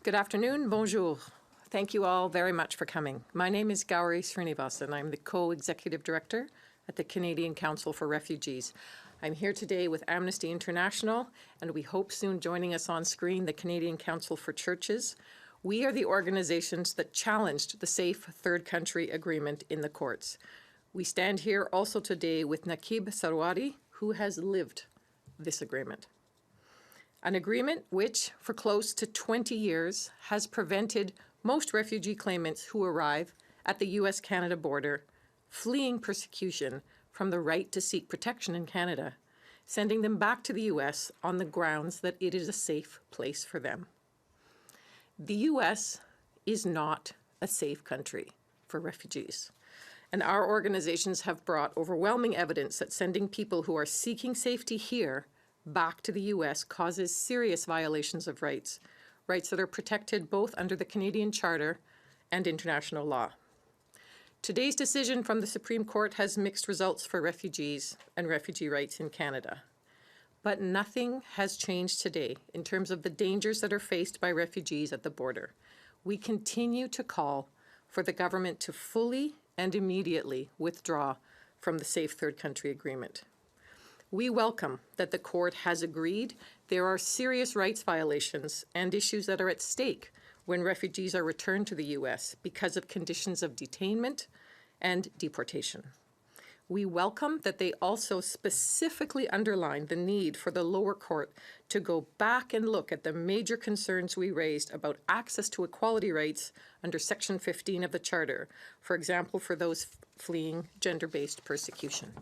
Good afternoon, bonjour. Thank you all very much for coming. My name is Gauri Sreenivasan. I'm the co-executive director at the Canadian Council for Refugees. I'm here today with Amnesty International, and we hope soon joining us on screen, the Canadian Council for Churches. We are the organizations that challenged the Safe Third Country Agreement in the courts. We stand here also today with Naqib Sarwary, who has lived this agreement. An agreement which, for close to 20 years, has prevented most refugee claimants who arrive at the U.S.-Canada border fleeing persecution from the right to seek protection in Canada, sending them back to the U.S. on the grounds that it is a safe place for them. The U.S. is not a safe country for refugees, and our organizations have brought overwhelming evidence that sending people who are seeking safety here back to the U.S. causes serious violations of rights that are protected both under the Canadian Charter and international law. Today's decision from the Supreme Court has mixed results for refugees and refugee rights in Canada. But nothing has changed today in terms of the dangers that are faced by refugees at the border. We continue to call for the government to fully and immediately withdraw from the Safe Third Country Agreement. We welcome that the court has agreed there are serious rights violations and issues that are at stake when refugees are returned to the U.S. because of conditions of detainment and deportation. We welcome that they also specifically underline the need for the lower court to go back and look at the major concerns we raised about access to equality rights under Section 15 of the Charter, for example, for those fleeing gender-based persecution.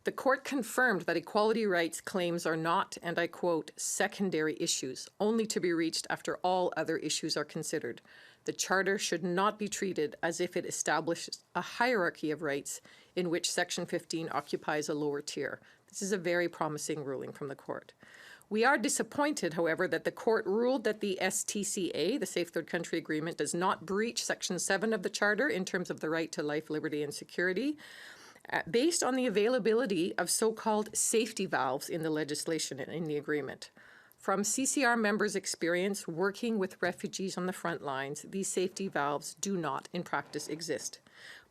The court confirmed that equality rights claims are not, and I quote, secondary issues, only to be reached after all other issues are considered. The Charter should not be treated as if it establishes a hierarchy of rights in which Section 15 occupies a lower tier. This is a very promising ruling from the court. We are disappointed, however, that the court ruled that the STCA, the Safe Third Country Agreement, does not breach Section 7 of the Charter in terms of the right to life, liberty, and security, based on the availability of so-called safety valves in the legislation and in the agreement. From CCR members' experience working with refugees on the front lines, these safety valves do not, in practice, exist.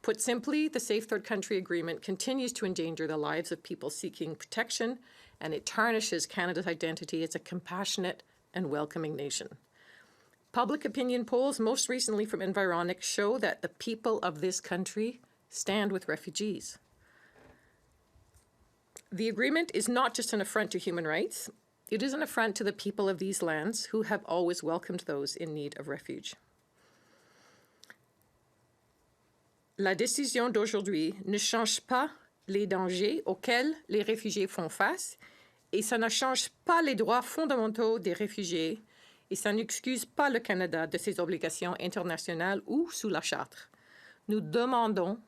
Put simply, the Safe Third Country Agreement continues to endanger the lives of people seeking protection, and it tarnishes Canada's identity as a compassionate and welcoming nation. Public opinion polls, most recently from Environics, show that the people of this country stand with refugees. The agreement is not just an affront to human rights, it is an affront to the people of these lands who have always welcomed those in need of refuge. La décision d'aujourd'hui ne change pas les dangers auxquels les réfugiés font face et ça ne change pas les droits fondamentaux des réfugiés et ça n'excuse pas le Canada de ses obligations internationales ou sous la Charte. Nous demandons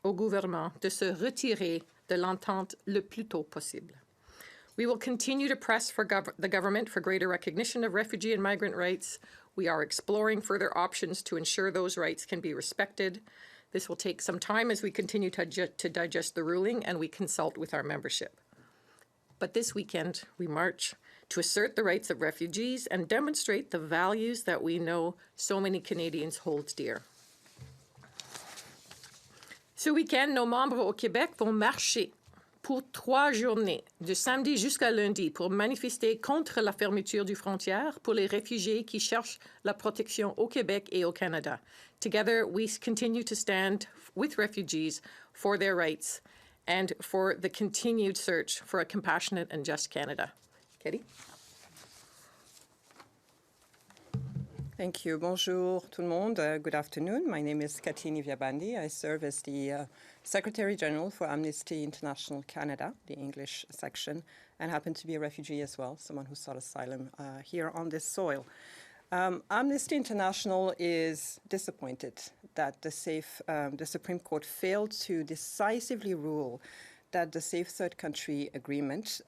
au gouvernement de se retirer de l'entente le plus tôt possible. We will continue to press for the government for greater recognition of refugee and migrant rights. We are exploring further options to ensure those rights can be respected. This will take some time as we continue to digest the ruling and we consult with our membership. But this weekend, we march to assert the rights of refugees and demonstrate the values that we know so many Canadians hold dear. Ce week-end, nos membres au Québec vont marcher pour 3 journées, de samedi jusqu'à lundi, pour manifester contre la fermeture du frontière pour les réfugiés qui cherchent la protection au Québec et au Canada. Together, we continue to stand with refugees for their rights and for the continued search for a compassionate and just Canada. Ketty? Thank you. Bonjour tout le monde. Good afternoon. My name is Ketty Nivyabandi. I serve as the Secretary General for Amnesty International Canada, the English section, and happen to be a refugee as well, someone who sought asylum here on this soil. Amnesty International is disappointed that the Supreme Court failed to decisively rule that the Safe Third Country Agreement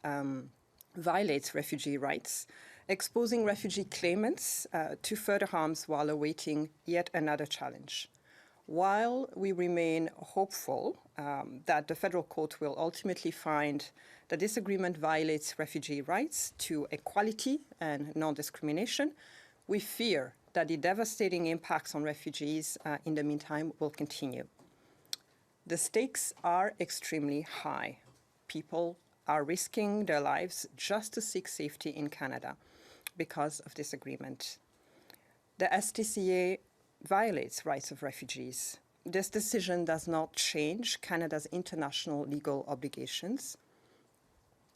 violates refugee rights, exposing refugee claimants to further harms while awaiting yet another challenge. While we remain hopeful that the federal court will ultimately find that this agreement violates refugee rights to equality and non-discrimination, we fear that the devastating impacts on refugees in the meantime will continue. The stakes are extremely high. People are risking their lives just to seek safety in Canada because of this agreement. The SCCA violates rights of refugees. This decision does not change Canada's international legal obligations.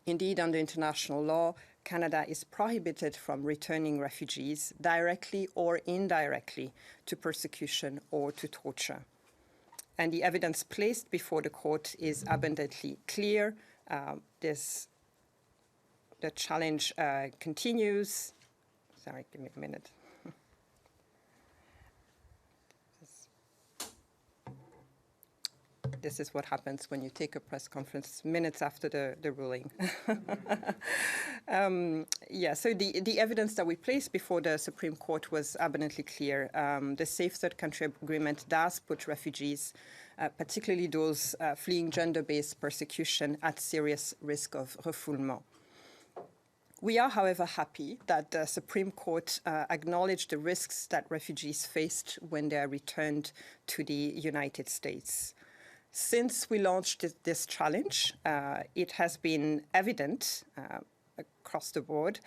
Indeed, under international law, Canada is prohibited from returning refugees directly or indirectly to persecution or to torture. And the evidence placed before the court is abundantly clear. The challenge continues. Sorry, give me a minute. This is what happens when you take a press conference minutes after the ruling. So the evidence that we placed before the Supreme Court was abundantly clear. The Safe Third Country Agreement does put refugees, particularly those fleeing gender-based persecution, at serious risk of refoulement. We are, however, happy that the Supreme Court acknowledged the risks that refugees faced when they are returned to the United States. Since we launched this challenge, it has been evident across the board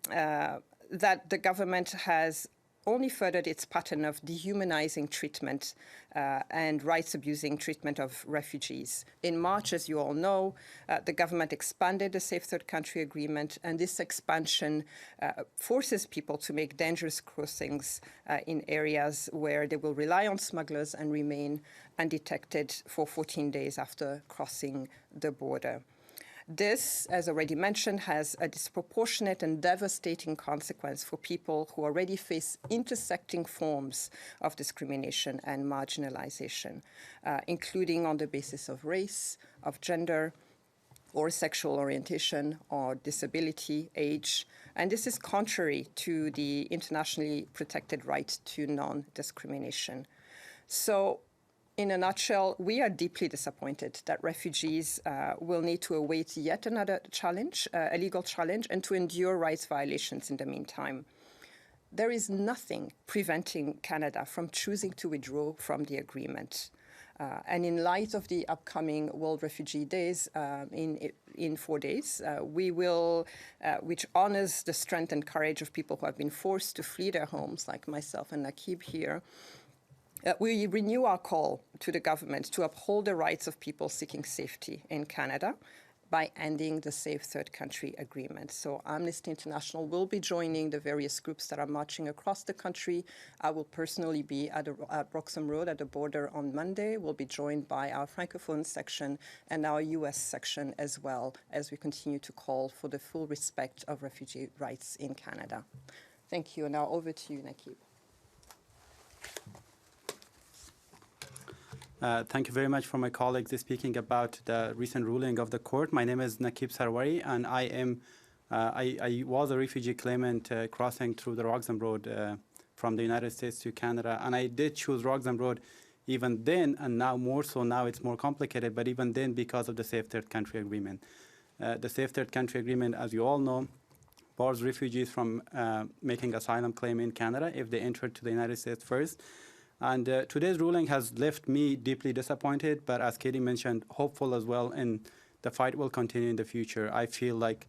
that the government has only furthered its pattern of dehumanizing treatment and rights-abusing treatment of refugees. In March, as you all know, the government expanded the Safe Third Country Agreement, and this expansion forces people to make dangerous crossings in areas where they will rely on smugglers and remain undetected for 14 days after crossing the border. This, as already mentioned, has a disproportionate and devastating consequence for people who already face intersecting forms of discrimination and marginalization, including on the basis of race, of gender, or sexual orientation, or disability, age. And this is contrary to the internationally protected right to non-discrimination. So, in a nutshell, we are deeply disappointed that refugees will need to await yet another challenge, a legal challenge, and to endure rights violations in the meantime. There is nothing preventing Canada from choosing to withdraw from the agreement. And in light of the upcoming World Refugee Days in 4 days, we will, which honors the strength and courage of people who have been forced to flee their homes, like myself and Naqib here, we renew our call to the government to uphold the rights of people seeking safety in Canada by ending the Safe Third Country Agreement. So Amnesty International will be joining the various groups that are marching across the country. I will personally be at Roxham Road at the border on Monday. We'll be joined by our Francophone section and our U.S. section as well, as we continue to call for the full respect of refugee rights in Canada. Thank you. And now over to you, Naqib. Thank you very much for my colleagues speaking about the recent ruling of the court. My name is Naqib Sarwary, and I was a refugee claimant crossing through the Roxham Road from the United States to Canada. And I did choose Roxham Road even then, and now more so. Now it's more complicated, but even then because of the Safe Third Country Agreement. The Safe Third Country Agreement, as you all know, bars refugees from making asylum claim in Canada if they enter to the United States first. And today's ruling has left me deeply disappointed, but as Katie mentioned, hopeful as well, and the fight will continue in the future. I feel like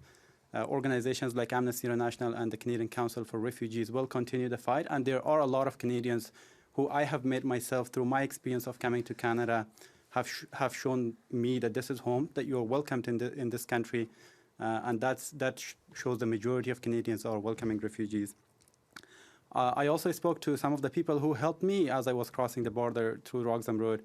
organizations like Amnesty International and the Canadian Council for Refugees will continue the fight, and there are a lot of Canadians who I have met myself through my experience of coming to Canada have shown me that this is home, that you're welcomed in this country, and that shows the majority of Canadians are welcoming refugees. I also spoke to some of the people who helped me as I was crossing the border through Roxham Road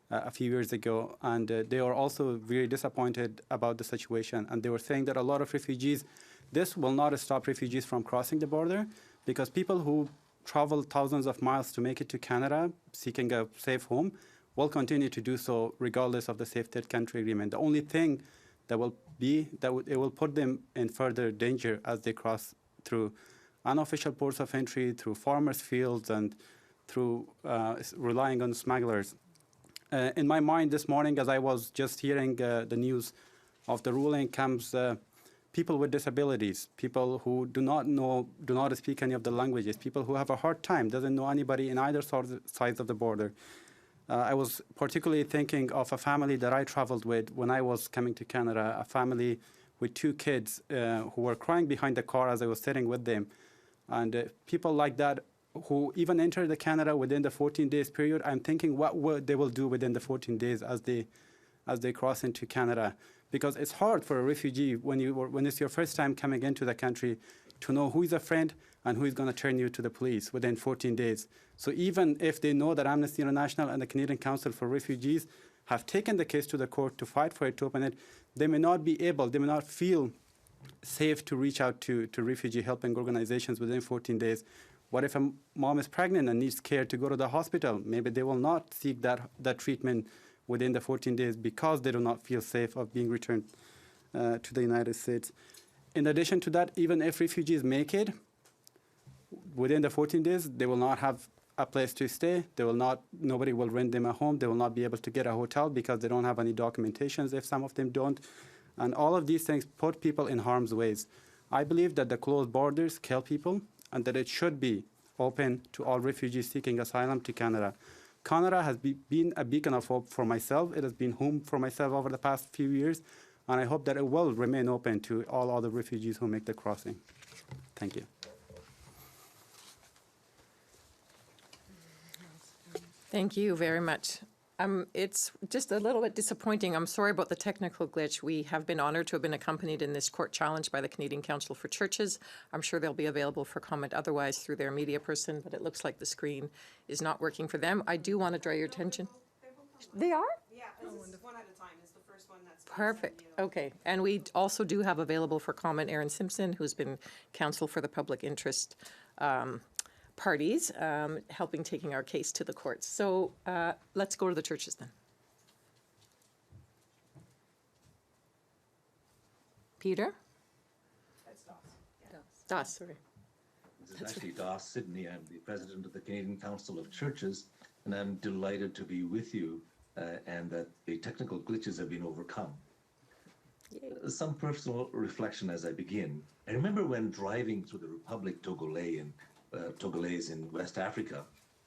a few years ago, and they are also very disappointed about the situation. And they were saying that a lot of refugees, this will not stop refugees from crossing the border, because people who travel thousands of miles to make it to Canada seeking a safe home will continue to do so regardless of the Safe Third Country Agreement. The only thing that will be that it will put them in further danger as they cross through unofficial ports of entry, through farmers' fields, and through relying on smugglers. In my mind this morning, as I was just hearing the news of the ruling, comes people with disabilities, people who do not speak any of the languages, people who have a hard time, doesn't know anybody in either sides of the border. I was particularly thinking of a family that I traveled with when I was coming to Canada, a family with 2 kids who were crying behind the car as I was sitting with them. And people like that who even entered the Canada within the 14 days period, I'm thinking what they will do within the 14 days as they cross into Canada. Because it's hard for a refugee when it's your first time coming into the country to know who is a friend and who is going to turn you to the police within 14 days. So even if they know that Amnesty International and the Canadian Council for Refugees have taken the case to the court to fight for it, to open it, they may not feel safe to reach out to refugee helping organizations within 14 days. What if a mom is pregnant and needs care to go to the hospital? Maybe they will not seek that treatment within the 14 days because they do not feel safe of being returned to the United States. In addition to that, even if refugees make it, within the 14 days, they will not have a place to stay. Nobody will rent them a home. They will not be able to get a hotel because they don't have any documentations if some of them don't. And all of these things put people in harm's way. I believe that the closed borders kill people and that it should be open to all refugees seeking asylum to Canada. Canada has been a beacon of hope for myself. It has been home for myself over the past few years, and I hope that it will remain open to all other refugees who make the crossing. Thank you. Thank you very much. It's just a little bit disappointing. I'm sorry about the technical glitch. We have been honored to have been accompanied in this court challenge by the Canadian Council for Churches. I'm sure they'll be available for comment otherwise through their media person, but it looks like the screen is not working for them. I do want to draw your attention. They are? Yeah, this is one at a time. It's the first one that's Perfect. Okay. And we also do have available for comment Erin Simpson, who's been counsel for the public interest parties, helping taking our case to the courts. So let's go to the churches then. Peter? That's Doss. Das, sorry. This is actually Doss Sidney. I'm the president of the Canadian Council of Churches, and I'm delighted to be with you and that the technical glitches have been overcome. Some personal reflection as I begin. I remember when driving through the Republic Togolese in West Africa,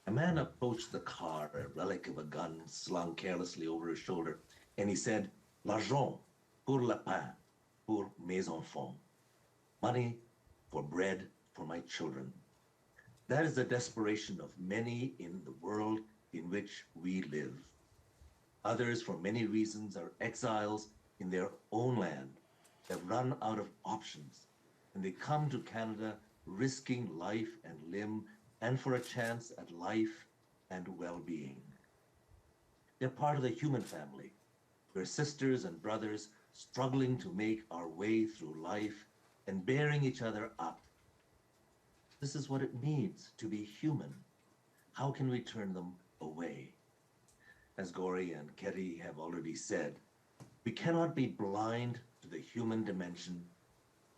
a man approached the car, a relic of a gun slung carelessly over his shoulder, and he said, "L'argent pour le pain, pour mes enfants." Money for bread for my children. That is the desperation of many in the world in which we live. Others, for many reasons, are exiles in their own land. They've run out of options, and they come to Canada risking life and limb and for a chance at life and well-being. They're part of the human family. We're sisters and brothers struggling to make our way through life and bearing each other up. This is what it means to be human. How can we turn them away? As Gauri and Ketty have already said, we cannot be blind to the human dimension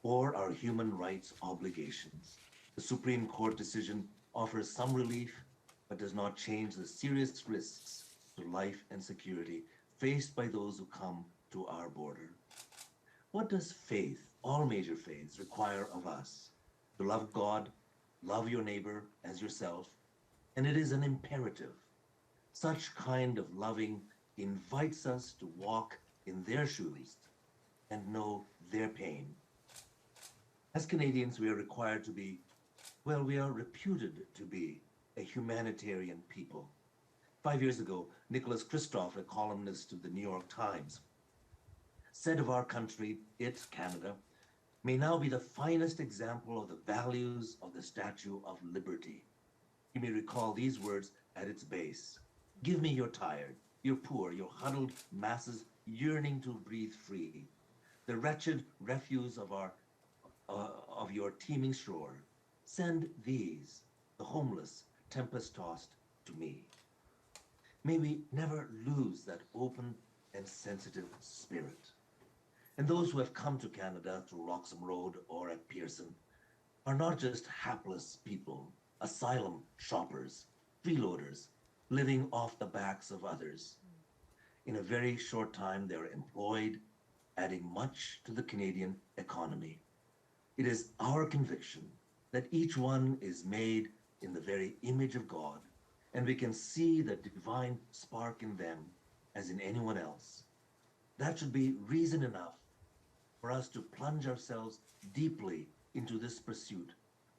or our human rights obligations. The Supreme Court decision offers some relief, but does not change the serious risks to life and security faced by those who come to our border. What does faith, all major faiths, require of us? To love God, love your neighbor as yourself, and it is an imperative. Such kind of loving invites us to walk in their shoes and know their pain. As Canadians, we are required to be, well, we are reputed to be a humanitarian people. 5 years ago, Nicholas Kristof, a columnist of the New York Times, said of our country, it, Canada, may now be the finest example of the values of the Statue of Liberty. You may recall these words at its base. Give me your tired, your poor, your huddled masses yearning to breathe free, the wretched refuse of your teeming shore. Send these, the homeless, tempest-tossed, to me. May we never lose that open and sensitive spirit. And those who have come to Canada through Roxham Road or at Pearson are not just hapless people, asylum shoppers, freeloaders, living off the backs of others. In a very short time, they're employed, adding much to the Canadian economy. It is our conviction that each one is made in the very image of God, and we can see the divine spark in them as in anyone else. That should be reason enough for us to plunge ourselves deeply into this pursuit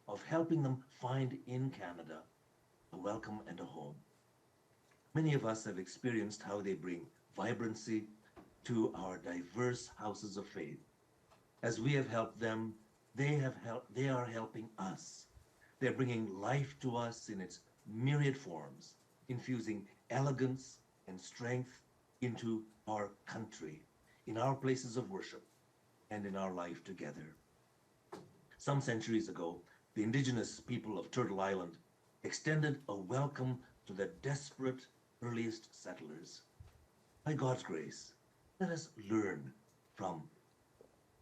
of helping them find in Canada a welcome and a home. Many of us have experienced how they bring vibrancy to our diverse houses of faith. As we have helped them, they are helping us. They're bringing life to us in its myriad forms, infusing elegance and strength into our country, in our places of worship, and in our life together. Some centuries ago, the Indigenous people of Turtle Island extended a welcome to the desperate earliest settlers. By God's grace, let us learn from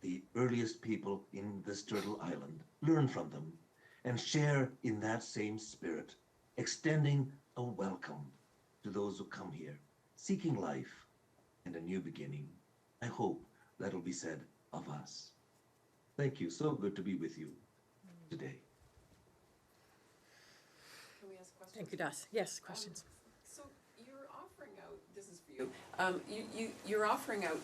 the earliest people in this Turtle Island, learn from them, and share in that same spirit, extending a welcome to those who come here, seeking life and a new beginning. I hope that'll be said of us. Thank you. So good to be with you today. Can we ask questions? Thank you, Das. Yes, questions. So you're offering out, this is for you, you're offering out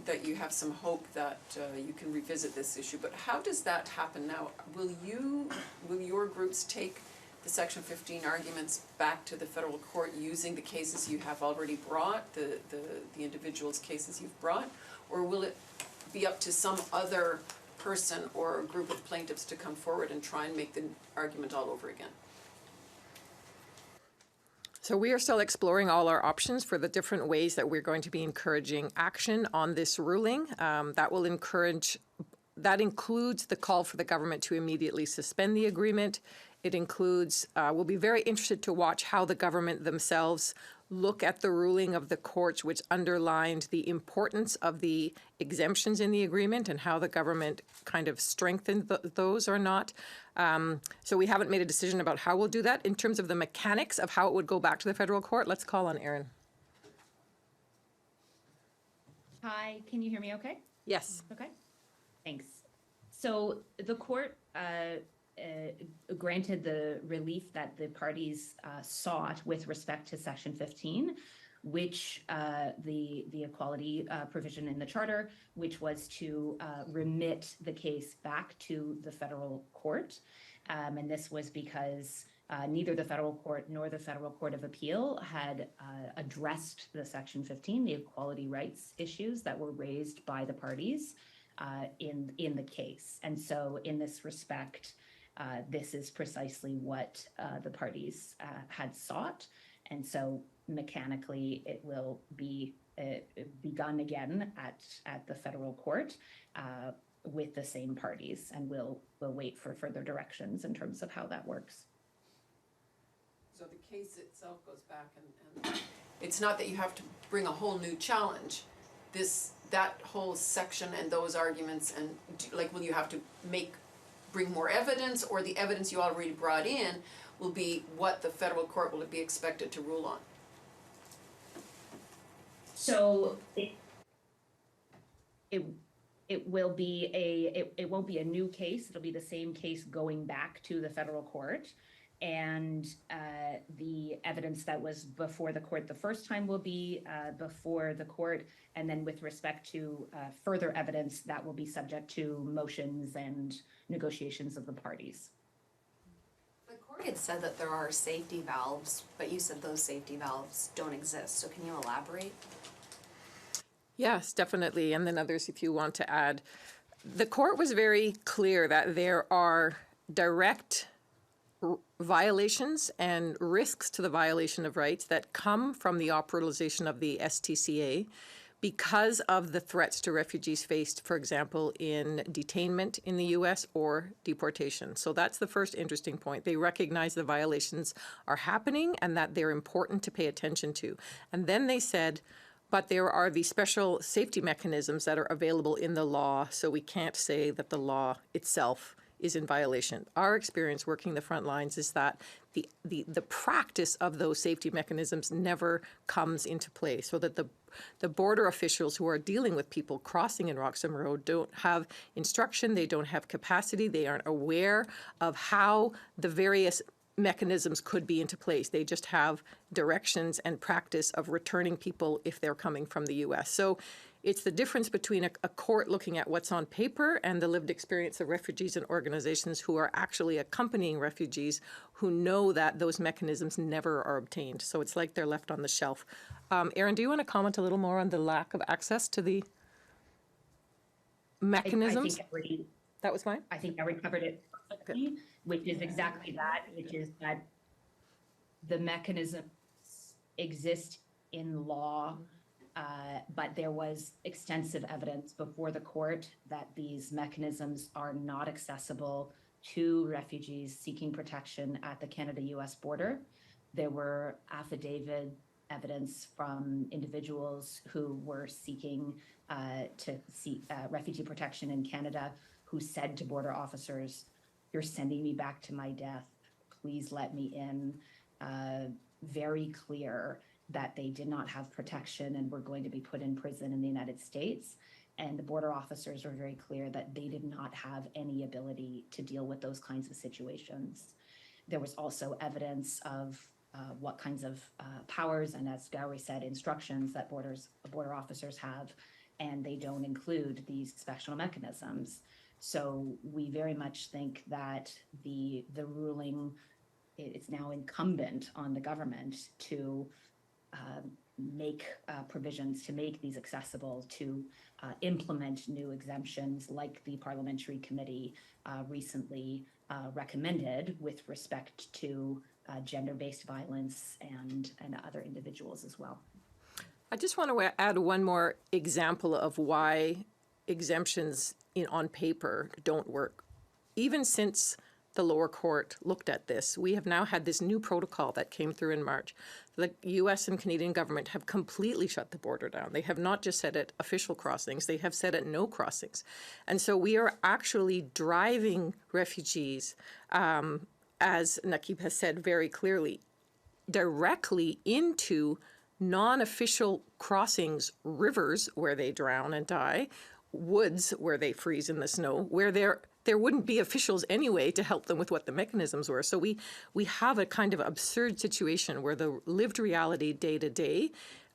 that you have some hope that you can revisit this issue, but how does that happen now? Will your groups take the Section 15 arguments back to the federal court using the cases you have already brought, the individuals' cases you've brought, or will it be up to some other person or a group of plaintiffs to come forward and try and make the argument all over again? So we are still exploring all our options for the different ways that we're going to be encouraging action on this ruling. That includes the call for the government to immediately suspend the agreement. It includes, we'll be very interested to watch how the government themselves look at the ruling of the courts, which underlined the importance of the exemptions in the agreement and how the government kind of strengthened those or not. So we haven't made a decision about how we'll do that. In terms of the mechanics of how it would go back to the federal court, let's call on Erin. Hi, can you hear me okay? Yes. Okay, thanks. So the court granted the relief that the parties sought with respect to Section 15, which the equality provision in the charter, which was to remit the case back to the federal court. And this was because neither the federal court nor the Federal Court of Appeal had addressed the Section 15, the equality rights issues that were raised by the parties in the case. And so in this respect, this is precisely what the parties had sought. And so mechanically, it will be begun again at the federal court with the same parties. And we'll wait for further directions in terms of how that works. So the case itself goes back and it's not that you have to bring a whole new challenge. That whole section and those arguments and will you have to bring more evidence, or the evidence you already brought in will be what the federal court will be expected to rule on? So it will be it won't be a new case. It'll be the same case going back to the federal court, and the evidence that was before the court the first time will be before the court, and then with respect to further evidence that will be subject to motions and negotiations of the parties. The court had said that there are safety valves, but you said those safety valves don't exist. So can you elaborate? Yes, definitely. And then others, if you want to add. The court was very clear that there are direct violations and risks to the violation of rights that come from the operationalization of the STCA because of the threats to refugees faced, for example, in detainment in the U.S. or deportation. So that's the first interesting point. They recognize the violations are happening and that they're important to pay attention to. And then they said, but there are these special safety mechanisms that are available in the law, so we can't say that the law itself is in violation. Our experience working the front lines is that the practice of those safety mechanisms never comes into play, so that the border officials who are dealing with people crossing in Roxham Road don't have instruction, they don't have capacity, they aren't aware of how the various mechanisms could be into place. They just have directions and practice of returning people if they're coming from the U.S. So it's the difference between a court looking at what's on paper and the lived experience of refugees and organizations who are actually accompanying refugees who know that those mechanisms never are obtained. So it's like they're left on the shelf. Erin, do you want to comment a little more on the lack of access to the mechanisms? That was fine? I think I recovered it perfectly, which is exactly that, which is that the mechanisms exist in law, but there was extensive evidence before the court that these mechanisms are not accessible to refugees seeking protection at the Canada-U.S. border. There were affidavit evidence from individuals who were seeking to seek refugee protection in Canada, who said to border officers, "You're sending me back to my death. Please let me in." Very clear that they did not have protection and were going to be put in prison in the United States. And the border officers were very clear that they did not have any ability to deal with those kinds of situations. There was also evidence of what kinds of powers and, as Gauri said, instructions that border officers have, and they don't include these special mechanisms. So we very much think that the ruling, it's now incumbent on the government to make provisions to make these accessible, to implement new exemptions like the Parliamentary Committee recently recommended with respect to gender-based violence and other individuals as well. I just want to add one more example of why exemptions on paper don't work. Even since the lower court looked at this, we have now had this new protocol that came through in March. The U.S. and Canadian government have completely shut the border down. They have not just said at official crossings, they have said at no crossings. And so we are actually driving refugees, as Naqib has said very clearly, directly into non-official crossings, rivers where they drown and die, woods where they freeze in the snow, where there wouldn't be officials anyway to help them with what the mechanisms were. So we have a kind of absurd situation where the lived reality day to day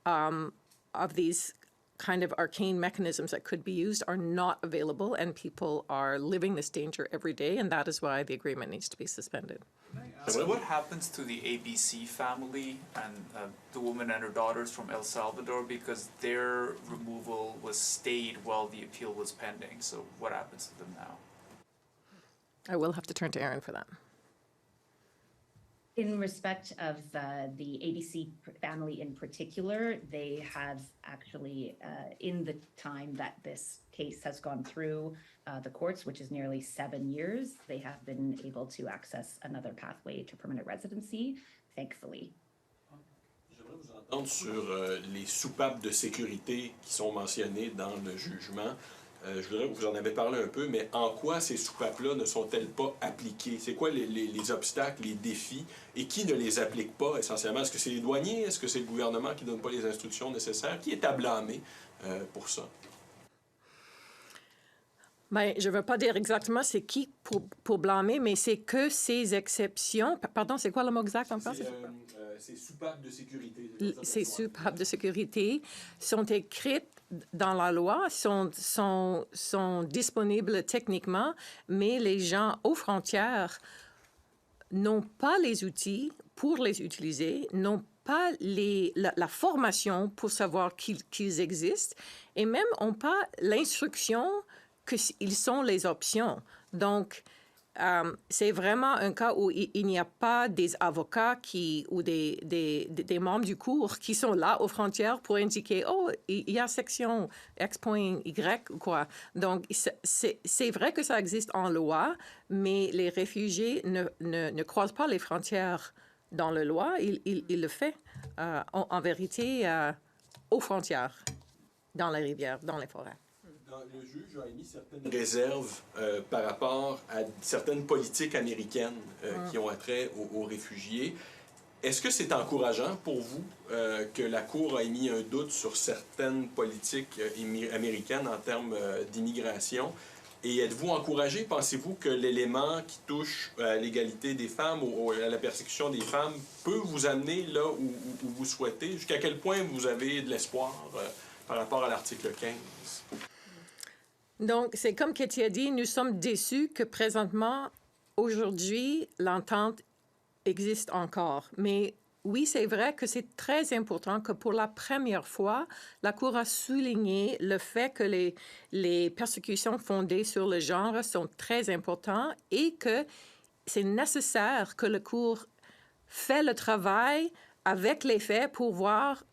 of these kind of arcane mechanisms that could be used are not available, and people are living this danger every day, and that is why the agreement needs to be suspended. So what happens to the ABC family and the woman and her daughters from El Salvador, because their removal was stayed while the appeal was pending? So what happens to them now? I will have to turn to Erin for that. In respect of the ABC family in particular, they have actually, in the time that this case has gone through the courts, which is nearly 7 years, they have been able to access another pathway to permanent residency, thankfully. J'aimerais vous entendre sur les soupapes de sécurité qui sont mentionnées dans le jugement. Je voudrais que vous en avez parlé un peu, mais en quoi ces soupapes-là ne sont-elles pas appliquées? C'est quoi les obstacles, les défis, et qui ne les applique pas essentiellement? Est-ce que c'est les douaniers? Est-ce que c'est le gouvernement qui ne donne pas les instructions nécessaires? Qui est à blâmer pour ça? Ben, je ne veux pas dire exactement c'est qui pour blâmer, mais c'est que ces exceptions... Pardon, c'est quoi le mot exact en français? Ces soupapes de sécurité. Ces soupapes de sécurité sont écrites dans la loi, sont disponibles techniquement, mais les gens aux frontières n'ont pas les outils pour les utiliser, n'ont pas la formation pour savoir qu'ils existent, et même n'ont pas l'instruction qu'ils sont les options. Donc, c'est vraiment un cas où il n'y a pas des avocats ou des membres du cours qui sont là aux frontières pour indiquer « Oh, il y a section X.Y. » ou quoi. Donc, c'est vrai que ça existe en loi, mais les réfugiés ne croisent pas les frontières dans la loi. Ils le font, en vérité, aux frontières, dans les rivières, dans les forêts. Le juge a émis certaines réserves par rapport à certaines politiques américaines qui ont attrait aux réfugiés. Est-ce que c'est encourageant pour vous que la Cour a émis un doute sur certaines politiques américaines en termes d'immigration? Et êtes-vous encouragé, pensez-vous, que l'élément qui touche à l'égalité des femmes ou à la persécution des femmes peut vous amener là où vous souhaitez? Jusqu'à quel point vous avez de l'espoir par rapport à l'article 15? Donc, c'est comme Ketty a dit, nous sommes déçus que présentement, aujourd'hui, l'entente existe encore. Mais oui, c'est vrai que c'est très important que pour la première fois, la Cour a souligné le fait que les persécutions fondées sur le genre sont très importantes et que c'est nécessaire que la Cour fait le travail avec les faits pour voir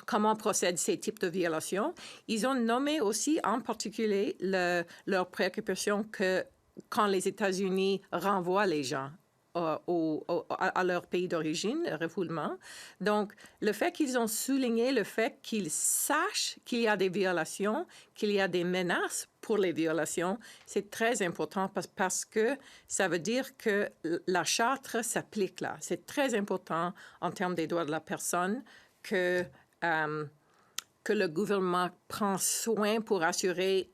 comment procèdent ces types de violations. Ils ont nommé aussi en particulier leur préoccupation que quand les États-Unis renvoient les gens à leur pays d'origine, refoulement. Donc, le fait qu'ils ont souligné le fait qu'ils sachent qu'il y a des violations, qu'il y a des menaces pour les violations, c'est très important parce que ça veut dire que la charte s'applique là. C'est très important en termes des droits de la personne que le gouvernement prend soin pour assurer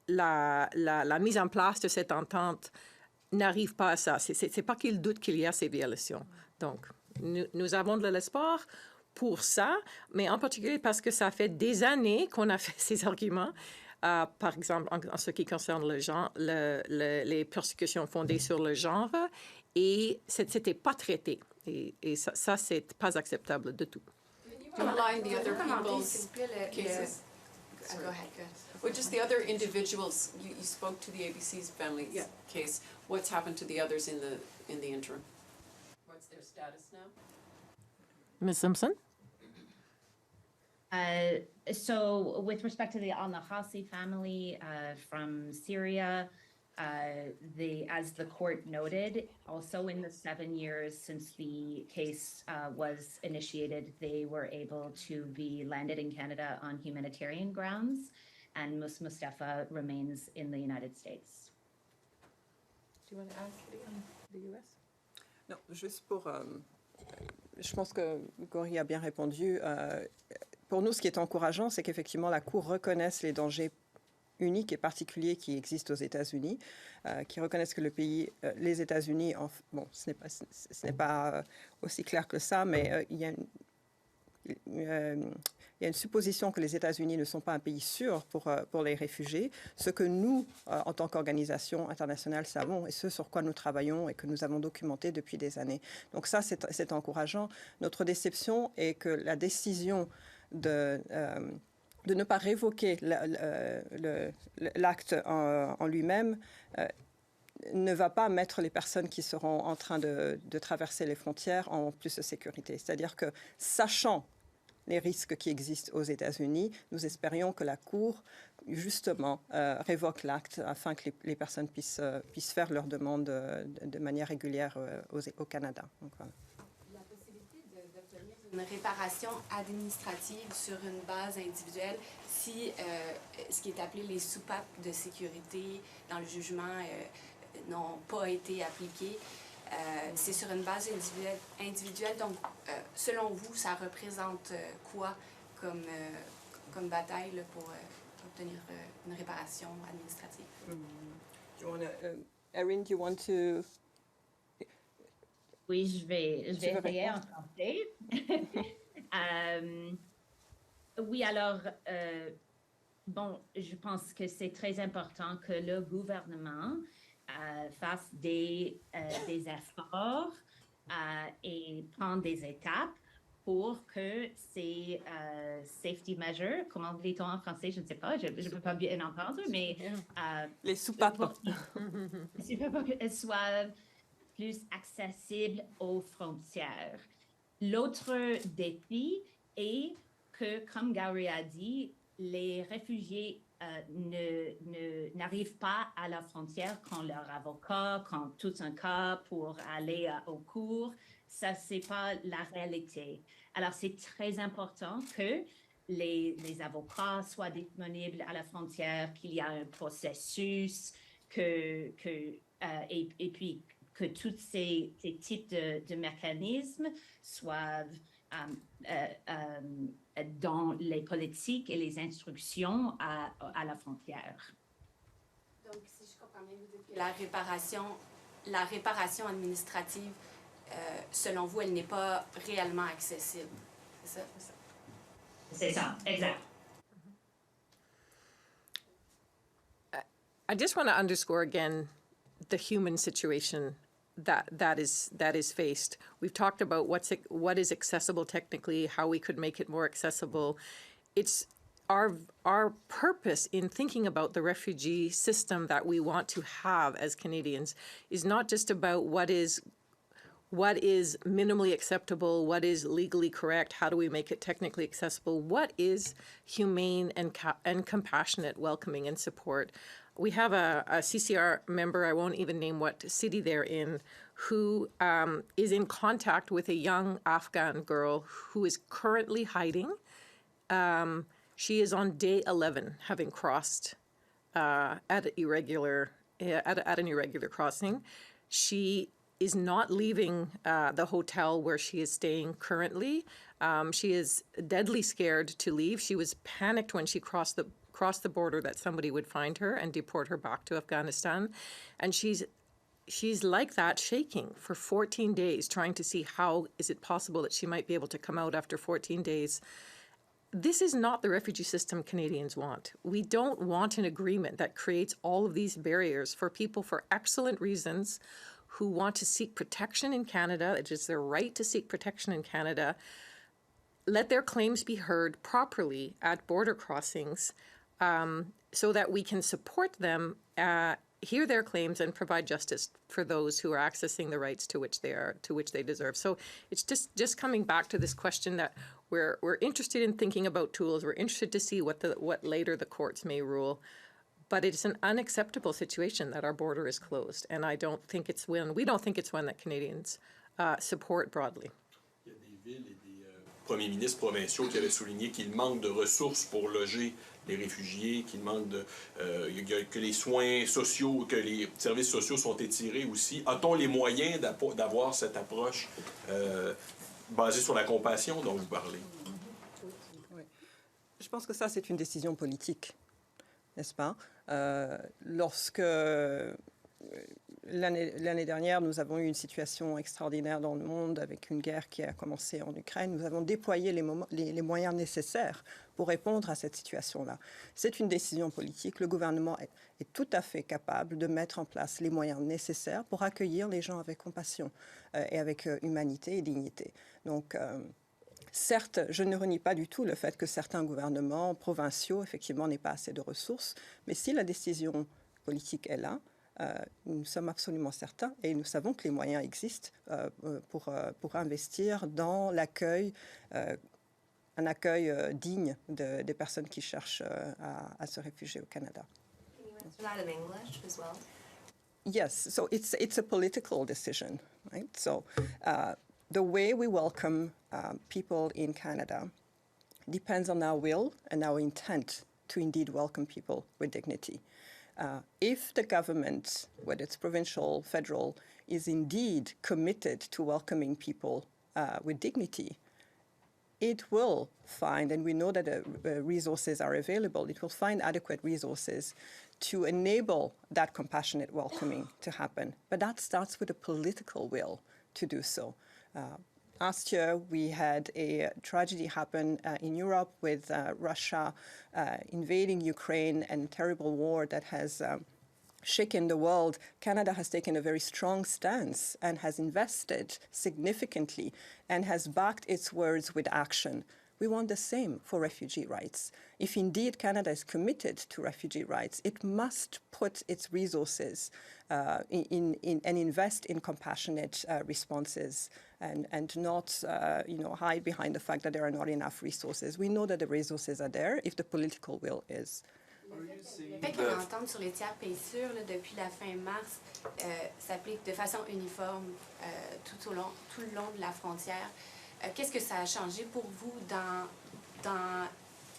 la mise en place de cette entente n'arrive pas à ça. C'est pas qu'il doute qu'il y a ces violations. Donc, nous avons de l'espoir pour ça, mais en particulier parce que ça fait des années qu'on a fait ces arguments. Par exemple, en ce qui concerne le genre, les persécutions fondées sur le genre, et c'était pas traité. Et ça c'est pas acceptable de tout. Outline the other people's S'il vous plaît, cases. Go ahead, go ahead. Well, just the other individuals, you spoke to the ABC's family case. What's happened to the others in the interim? What's their status now? Ms. Simpson? So with respect to the Al-Nahasi family from Syria, as the court noted, also in the 7 years since the case was initiated, they were able to be landed in Canada on humanitarian grounds, and Mustafa remains in the United States. Do you want to add on the U.S.? Non, juste pour... je pense que Gauri a bien répondu. Pour nous, ce qui est encourageant, c'est qu'effectivement, la Cour reconnaisse les dangers uniques et particuliers qui existent aux États-Unis, qui reconnaissent que les États-Unis, bon, ce n'est pas aussi clair que ça, mais il y a une supposition que les États-Unis ne sont pas un pays sûr pour les réfugiés, ce que nous, en tant qu'organisation internationale, savons et ce sur quoi nous travaillons et que nous avons documenté depuis des années. Donc ça, c'est encourageant. Notre déception est que la décision de ne pas révoquer l'acte en lui-même ne va pas mettre les personnes qui seront en train de traverser les frontières en plus de sécurité. C'est-à-dire que, sachant les risques qui existent aux États-Unis, nous espérions que la Cour, justement, révoque l'acte afin que les personnes puissent faire leur demande de manière régulière au Canada. Donc, voilà. La possibilité d'obtenir une réparation administrative sur une base individuelle si ce qui est appelé les soupapes de sécurité dans le jugement n'ont pas été appliquées. C'est sur une base individuelle. Donc, selon vous, ça représente quoi comme bataille là, pour obtenir une réparation administrative? Erin, do you want to... Oui, je vais essayer en français. Oui, alors, bon, je pense que c'est très important que le gouvernement fasse des efforts et prenne des étapes pour que ces safety measures, comment dit-on en français, je ne sais pas, je ne peux pas bien entendre, mais... les soupapes. Pour qu'elles soient plus accessibles aux frontières. L'autre défi est que, comme Gauri a dit, les réfugiés n'arrivent pas à la frontière quand leur avocat, quand tout un cas pour aller au cours, ça, c'est pas la réalité. Alors, c'est très important que les avocats soient disponibles à la frontière, qu'il y a un processus, et puis que tous ces types de mécanismes soient dans les politiques et les instructions à la frontière. Donc, si je comprends bien, vous dites que la réparation administrative, selon vous, elle n'est pas réellement accessible. C'est ça? C'est ça, exact. I just want to underscore again the human situation that is faced. We've talked about what is accessible technically, how we could make it more accessible. It's our purpose in thinking about the refugee system that we want to have as Canadians is not just about what is minimally acceptable, what is legally correct, how do we make it technically accessible, what is humane and compassionate welcoming and support. We have a CCR member, I won't even name what city they're in, who is in contact with a young Afghan girl who is currently hiding. She is on day 11, having crossed at an irregular crossing. She is not leaving the hotel where she is staying currently. She is deadly scared to leave. She was panicked when she crossed the border that somebody would find her and deport her back to Afghanistan. And she's like that, shaking for 14 days, trying to see how is it possible that she might be able to come out after 14 days. This is not the refugee system Canadians want. We don't want an agreement that creates all of these barriers for people for excellent reasons who want to seek protection in Canada. It is their right to seek protection in Canada. Let their claims be heard properly at border crossings so that we can support them, hear their claims, and provide justice for those who are accessing the rights to which they deserve. So it's just coming back to this question that we're interested in thinking about tools. We're interested to see what later the courts may rule. But it's an unacceptable situation that our border is closed, and we don't think it's one that Canadians support broadly. Il y a des villes et des premiers ministres provinciaux qui avaient souligné qu'il manque de ressources pour loger les réfugiés, qu'il manque que les soins sociaux, que les services sociaux sont étirés aussi. A-t-on les moyens d'avoir cette approche basée sur la compassion dont vous parlez? Oui. Je pense que ça, c'est une décision politique, n'est-ce pas? Lorsque l'année dernière, nous avons eu une situation extraordinaire dans le monde avec une guerre qui a commencé en Ukraine, nous avons déployé les moyens nécessaires pour répondre à cette situation-là. C'est une décision politique. Le gouvernement est tout à fait capable de mettre en place les moyens nécessaires pour accueillir les gens avec compassion et avec humanité et dignité. Donc, certes, je ne renie pas du tout le fait que certains gouvernements provinciaux, effectivement, n'aient pas assez de ressources, mais si la décision politique est là, nous sommes absolument certains et nous savons que les moyens existent pour investir dans l'accueil, un accueil digne des personnes qui cherchent à se réfugier au Canada. Can you answer that in English as well? Yes, so it's a political decision, right? So the way we welcome people in Canada depends on our will and our intent to indeed welcome people with dignity. If the government, whether it's provincial, federal, is indeed committed to welcoming people with dignity, it will find, and we know that the resources are available, it will find adequate resources to enable that compassionate welcoming to happen. But that starts with a political will to do so. Last year, we had a tragedy happen in Europe with Russia invading Ukraine and a terrible war that has shaken the world. Canada has taken a very strong stance and has invested significantly and has backed its words with action. We want the same for refugee rights. If indeed Canada is committed to refugee rights, it must put its resources and invest in compassionate responses and not hide behind the fact that there are not enough resources. We know that the resources are there if the political will is. Le fait qu'on entende sur les tiers pays sûrs depuis la fin mars s'applique de façon uniforme tout le long de la frontière. Qu'est-ce que ça a changé pour vous dans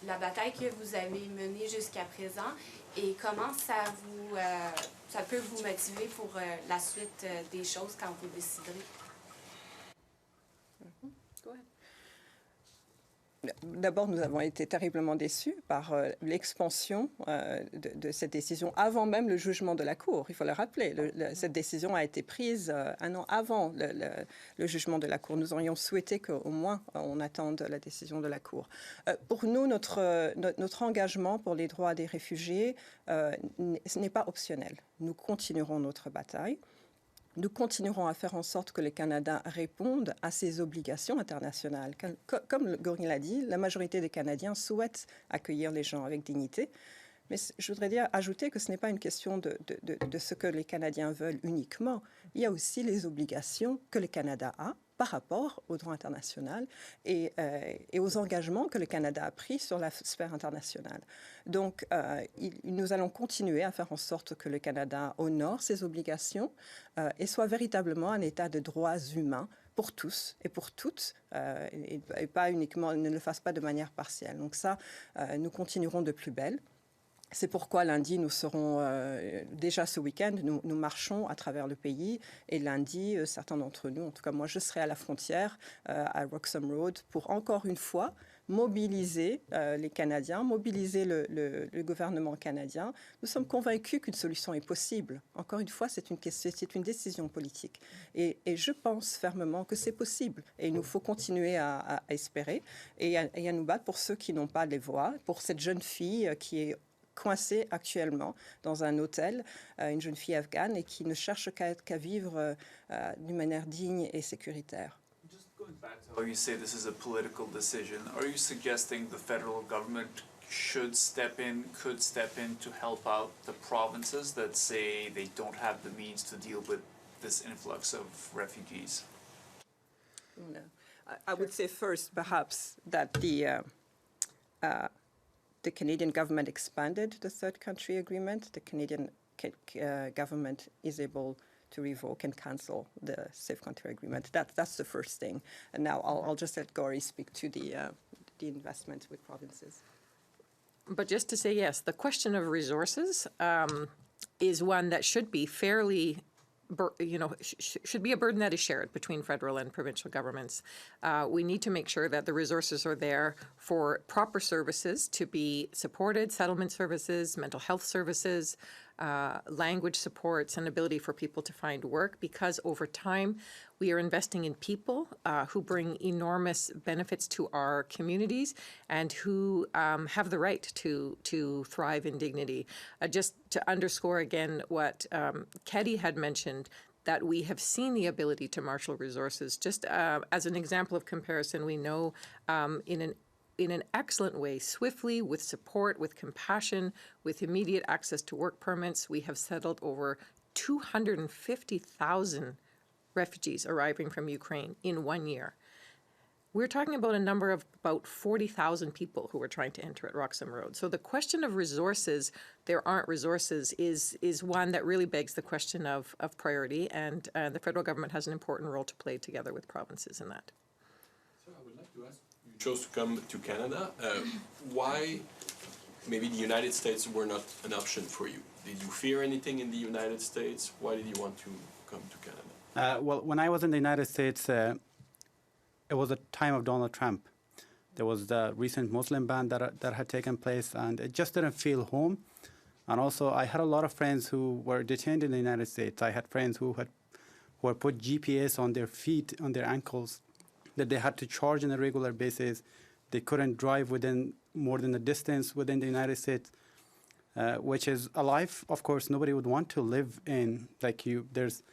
la bataille que vous avez menée jusqu'à présent et comment ça peut vous motiver pour la suite des choses quand vous déciderez? Go ahead. D'abord, nous avons été terriblement déçus par l'expansion de cette décision avant même le jugement de la Cour. Il faut le rappeler, cette décision a été prise un an avant le jugement de la Cour. Nous aurions souhaité qu'au moins on attende la décision de la Cour. Pour nous, notre engagement pour les droits des réfugiés ce n'est pas optionnel. Nous continuerons notre bataille. Nous continuerons à faire en sorte que le Canada réponde à ses obligations internationales. Comme Gauri l'a dit, la majorité des Canadiens souhaitent accueillir les gens avec dignité. Mais je voudrais ajouter que ce n'est pas une question de ce que les Canadiens veulent uniquement. Il y a aussi les obligations que le Canada a par rapport au droit international et aux engagements que le Canada a pris sur la sphère internationale. Donc, nous allons continuer à faire en sorte que le Canada honore ses obligations et soit véritablement un État de droits humains pour tous et pour toutes, et pas uniquement, ne le fasse pas de manière partielle. Donc ça, nous continuerons de plus belle. C'est pourquoi lundi, nous serons, déjà ce week-end, nous marchons à travers le pays. Et lundi, certains d'entre nous, en tout cas moi, je serai à la frontière, à Roxham Road, pour encore une fois mobiliser les Canadiens, mobiliser le gouvernement canadien. Nous sommes convaincus qu'une solution est possible. Encore une fois, c'est une décision politique. Et je pense fermement que c'est possible. Et il nous faut continuer à espérer et à nous battre pour ceux qui n'ont pas les voix, pour cette jeune fille qui est coincée actuellement dans un hôtel, une jeune fille afghane, et qui ne cherche qu'à vivre d'une manière digne et sécuritaire. Just going back to how you say this is a political decision, are you suggesting the federal government could step in to help out the provinces that say they don't have the means to deal with this influx of refugees? No. I would say first, perhaps, that the Canadian government expanded the third country agreement. The Canadian government is able to revoke and cancel the safe country agreement. That's the first thing. And now I'll just let Gauri speak to the investment with provinces. But just to say, yes, the question of resources is one that should be fairly, should be a burden that is shared between federal and provincial governments. We need to make sure that the resources are there for proper services to be supported, settlement services, mental health services, language supports, and ability for people to find work, because over time we are investing in people who bring enormous benefits to our communities and who have the right to thrive in dignity. Just to underscore again what Ketty had mentioned, that we have seen the ability to marshal resources. Just as an example of comparison, we know in an excellent way, swiftly, with support, with compassion, with immediate access to work permits, we have settled over 250,000 refugees arriving from Ukraine in 1 year. We're talking about a number of about 40,000 people who are trying to enter at Roxham Road. So the question of resources, there aren't resources, is one that really begs the question of priority, and the federal government has an important role to play together with provinces in that. So I would like to ask, you chose to come to Canada. Why maybe the United States were not an option for you? Did you fear anything in the United States? Why did you want to come to Canada? Well, when I was in the United States, it was a time of Donald Trump. There was the recent Muslim ban that had taken place, and it just didn't feel home. And also, I had a lot of friends who were detained in the United States. I had friends who were put GPS on their feet, on their ankles, that they had to charge on a regular basis. They couldn't drive within more than a distance within the United States, which is a life, of course, nobody would want to live in. There's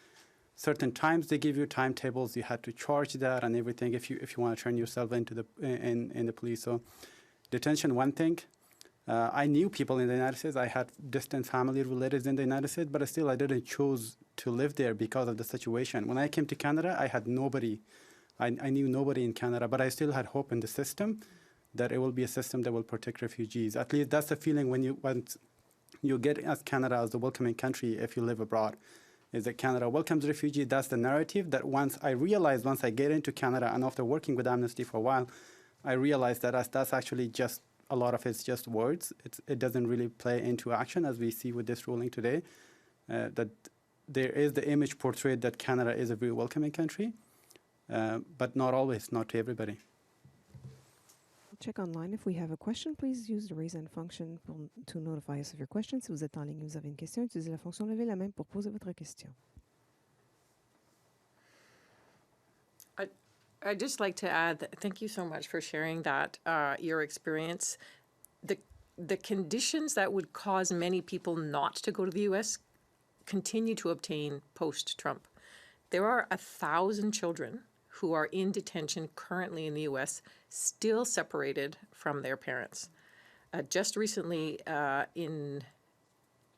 certain times they give you timetables, you had to charge that and everything if you want to turn yourself into in the police. So detention, one thing. I knew people in the United States. I had distant family relatives in the United States, but still I didn't choose to live there because of the situation. When I came to Canada, I had nobody. I knew nobody in Canada, but I still had hope in the system that it will be a system that will protect refugees. At least that's the feeling when you get as Canada as the welcoming country if you live abroad. Is that Canada welcomes refugees. That's the narrative that once I get into Canada and after working with Amnesty for a while, I realized that that's actually just a lot of it's just words. It doesn't really play into action, as we see with this ruling today, that there is the image portrayed that Canada is a very welcoming country, but not always, not to everybody. Check online. If we have a question, please use the raise hand function to notify us of your question. Si vous êtes en ligne et vous avez une question, utilisez la fonction lever la main pour poser votre question. I'd just like to add that thank you so much for sharing that, your experience. The conditions that would cause many people not to go to the U.S. continue to obtain post-Trump. There are 1,000 children who are in detention currently in the U.S., still separated from their parents. Just recently, in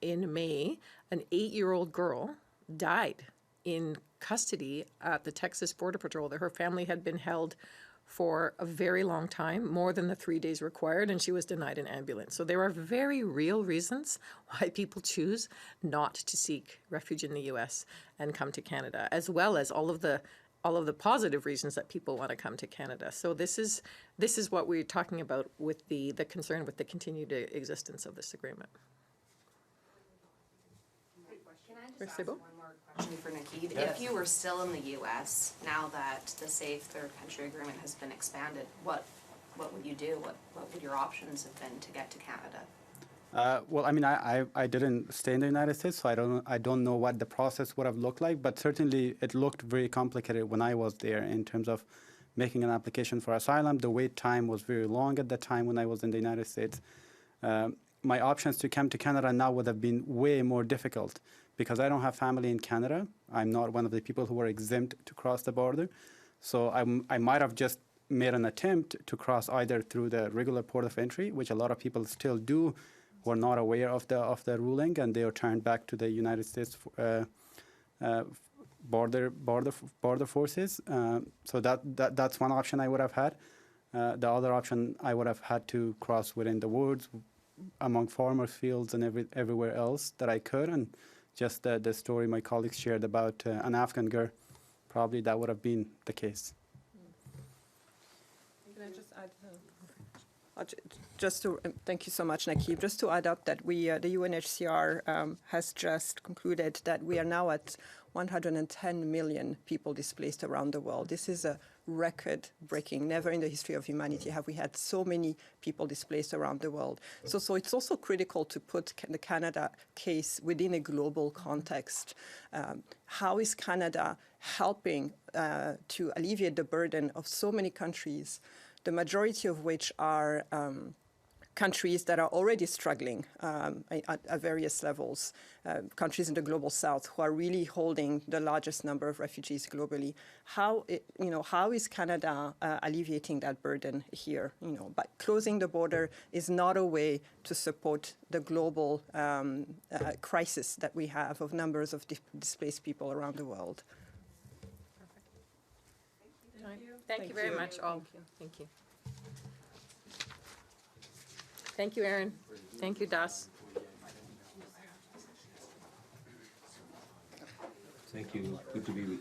May, an 8-year-old girl died in custody at the Texas Border Patrol. Her family had been held for a very long time, more than the 3 days required, and she was denied an ambulance. So there are very real reasons why people choose not to seek refuge in the U.S. and come to Canada, as well as all of the positive reasons that people want to come to Canada. So this is what we're talking about with the concern with the continued existence of this agreement. Can I just ask one more question for Naqib? If you were still in the U.S. now that the Safe Third Country Agreement has been expanded, what would you do? What would your options have been to get to Canada? Well, I mean, I didn't stay in the United States, so I don't know what the process would have looked like, but certainly it looked very complicated when I was there in terms of making an application for asylum. The wait time was very long at the time when I was in the United States. My options to come to Canada now would have been way more difficult because I don't have family in Canada. I'm not one of the people who were exempt to cross the border. So I might have just made an attempt to cross either through the regular port of entry, which a lot of people still do, who are not aware of the ruling, and they are turned back to the United States border forces. So that's one option I would have had. The other option, I would have had to cross within the woods, among farmer fields and everywhere else that I could. And just the story my colleagues shared about an Afghan girl, probably that would have been the case. Can I just add? Thank you so much, Naqib. Just to add up that the UNHCR has just concluded that we are now at 110 million people displaced around the world. This is a record-breaking. Never in the history of humanity have we had so many people displaced around the world. So it's also critical to put the Canada case within a global context. How is Canada helping to alleviate the burden of so many countries, the majority of which are countries that are already struggling at various levels, countries in the global south who are really holding the largest number of refugees globally. How is Canada alleviating that burden here? But closing the border is not a way to support the global crisis that we have of numbers of displaced people around the world. Thank you very much, all. Thank you. Thank you, Erin. Thank you, Das. Thank you. Good to be with you.